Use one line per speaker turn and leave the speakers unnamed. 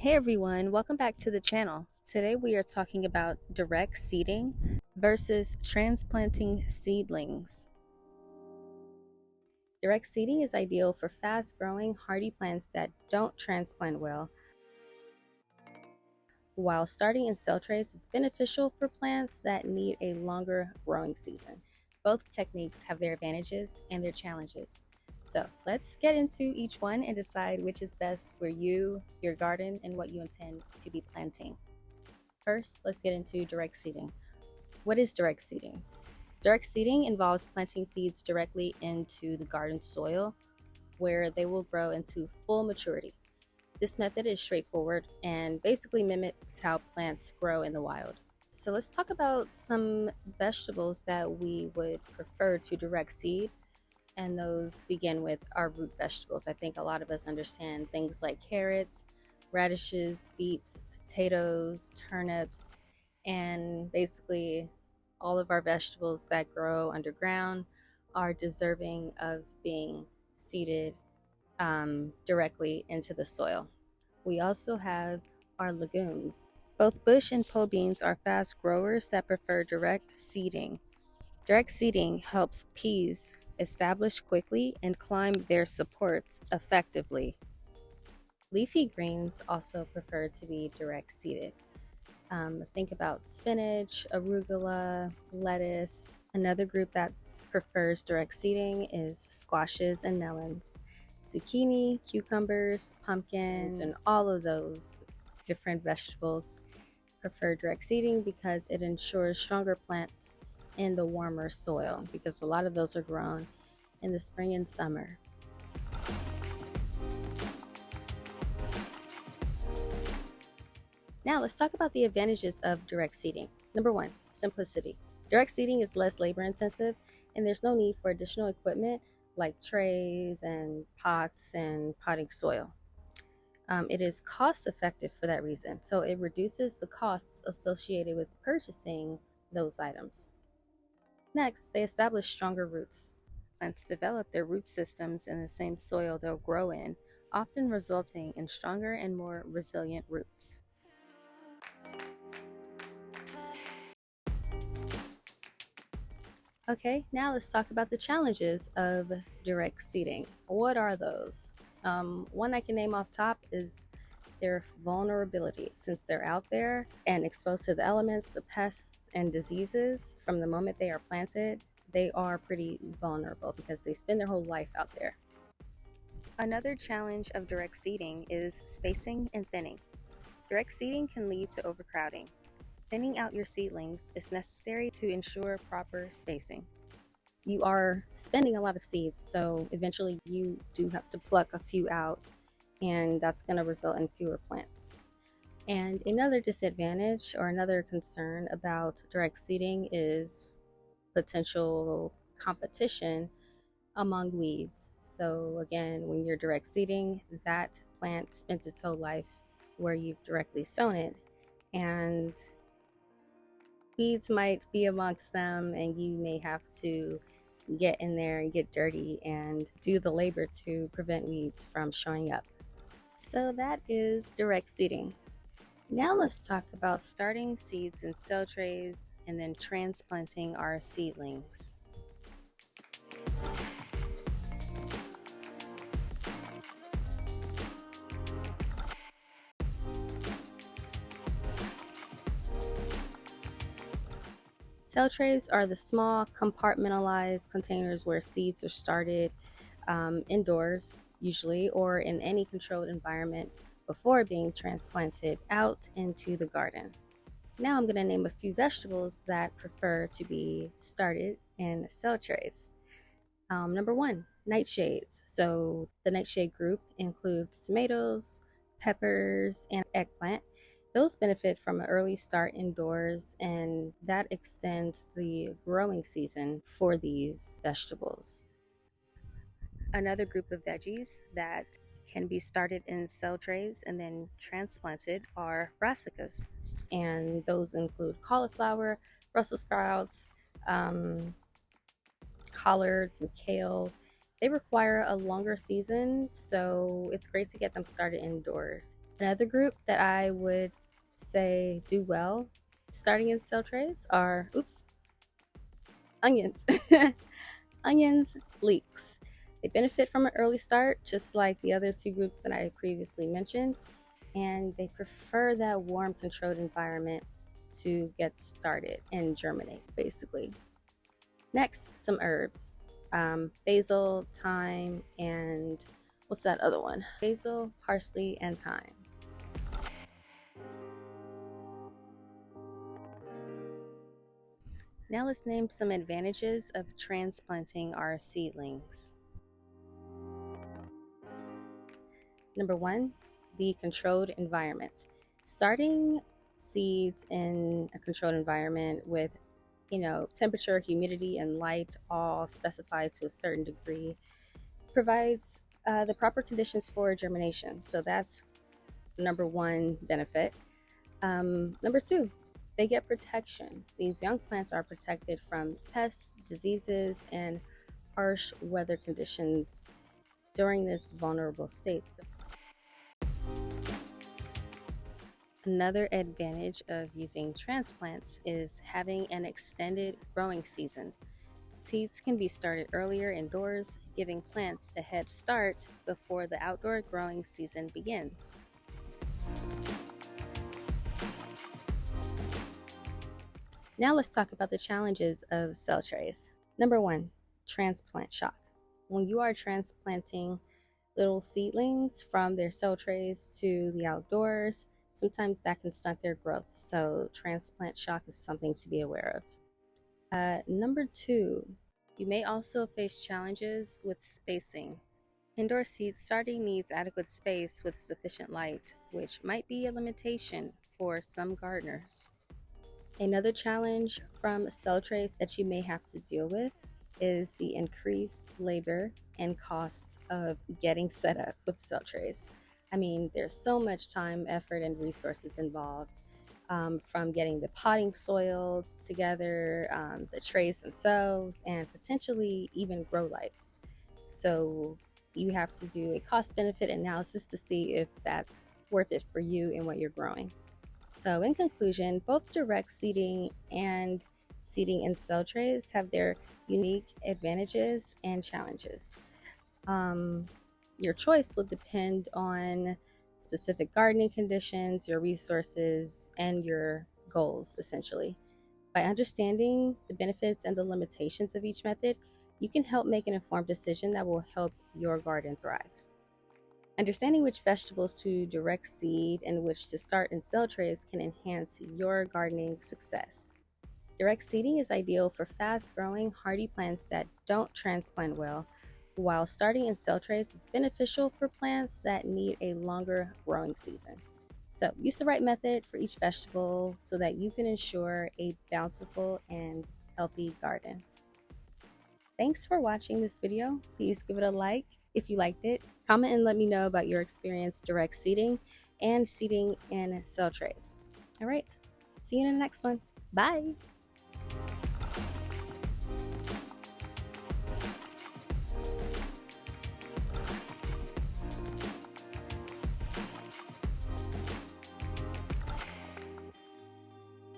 Hey everyone, welcome back to the channel. Today we are talking about direct seeding versus transplanting seedlings. Direct seeding is ideal for fast-growing, hardy plants that don't transplant well, while starting in cell trays is beneficial for plants that need a longer growing season. Both techniques have their advantages and their challenges. So let's get into each one and decide which is best for you, your garden, and what you intend to be planting. First, let's get into direct seeding. What is direct seeding? Direct seeding involves planting seeds directly into the garden soil where they will grow into full maturity. This method is straightforward and basically mimics how plants grow in the wild. So let's talk about some vegetables that we would prefer to direct seed, and those begin with our root vegetables. I think a lot of us understand things like carrots, radishes, beets, potatoes, turnips, and basically all of our vegetables that grow underground are deserving of being seeded directly into the soil. We also have our legumes. Both bush and pole beans are fast growers that prefer direct seeding. Direct seeding helps peas establish quickly and climb their supports effectively. Leafy greens also prefer to be direct seeded. Think about spinach, arugula, lettuce. Another group that prefers direct seeding is squashes and melons. Zucchini, cucumbers, pumpkins, and all of those different vegetables prefer direct seeding because it ensures stronger plants in the warmer soil, because a lot of those are grown in the spring and summer. Now let's talk about the advantages of direct seeding. Number one, simplicity. Direct seeding is less labor intensive and there's no need for additional equipment like trays and pots and potting soil. It is cost effective for that reason, so it reduces the costs associated with purchasing those items. Next, they establish stronger roots. Plants develop their root systems in the same soil they'll grow in, often resulting in stronger and more resilient roots. Okay, now let's talk about the challenges of direct seeding. What are those? One I can name off top is their vulnerability. Since they're out there and exposed to the elements, the pests, and diseases from the moment they are planted, they are pretty vulnerable because they spend their whole life out there. Another challenge of direct seeding is spacing and thinning. Direct seeding can lead to overcrowding. Thinning out your seedlings is necessary to ensure proper spacing. You are spending a lot of seeds, so eventually you do have to pluck a few out, and that's going to result in fewer plants. And another disadvantage or another concern about direct seeding is potential competition among weeds. So again, when you're direct seeding, that plant spends its whole life where you've directly sown it, and weeds might be amongst them, and you may have to get in there and get dirty and do the labor to prevent weeds from showing up. So that is direct seeding. Now let's talk about starting seeds in cell trays and then transplanting our seedlings. Cell trays are the small compartmentalized containers where seeds are started indoors, usually, or in any controlled environment before being transplanted out into the garden. Now I'm going to name a few vegetables that prefer to be started in cell trays. Number one, nightshades. So the nightshade group includes tomatoes, peppers, and eggplant. Those benefit from an early start indoors, and that extends the growing season for these vegetables. Another group of veggies that can be started in cell trays and then transplanted are brassicas, and those include cauliflower, Brussels sprouts, collards, and kale. They require a longer season, so it's great to get them started indoors. Another group that I would say do well starting in cell trays are, onions. Onions, leeks. They benefit from an early start, just like the other two groups that I previously mentioned, and they prefer that warm, controlled environment to get started and germinate, basically. Next, some herbs, basil, thyme, and what's that other one? Basil, parsley, and thyme. Now let's name some advantages of transplanting our seedlings. Number one, the controlled environment. Starting seeds in a controlled environment with, temperature, humidity, and light all specified to a certain degree provides the proper conditions for germination. So that's number one benefit. Number two, they get protection. These young plants are protected from pests, diseases, and harsh weather conditions during this vulnerable state. Another advantage of using transplants is having an extended growing season. Seeds can be started earlier indoors, giving plants a head start before the outdoor growing season begins. Now let's talk about the challenges of cell trays. Number one, transplant shock. When you are transplanting little seedlings from their cell trays to the outdoors, sometimes that can stunt their growth. So transplant shock is something to be aware of. Number two, you may also face challenges with spacing. Indoor seed starting needs adequate space with sufficient light, which might be a limitation for some gardeners. Another challenge from cell trays that you may have to deal with is the increased labor and costs of getting set up with cell trays. I mean, there's so much time, effort, and resources involved, from getting the potting soil together, the trays themselves, and potentially even grow lights. So you have to do a cost benefit analysis to see if that's worth it for you and what you're growing. So, in conclusion, both direct seeding and seeding in cell trays have their unique advantages and challenges. Um, your choice will depend on specific gardening conditions, your resources, and your goals, essentially. By understanding the benefits and the limitations of each method, you can help make an informed decision that will help your garden thrive. Understanding which vegetables to direct seed and which to start in cell trays can enhance your gardening success. Direct seeding is ideal for fast growing, hardy plants that don't transplant well, while starting in cell trays is beneficial for plants that need a longer growing season. So, use the right method for each vegetable so that you can ensure a bountiful and healthy garden. Thanks for watching this video. Please give it a like if you liked it. Comment and let me know about your experience direct seeding and seeding in cell trays. All right, see you in the next one. Bye.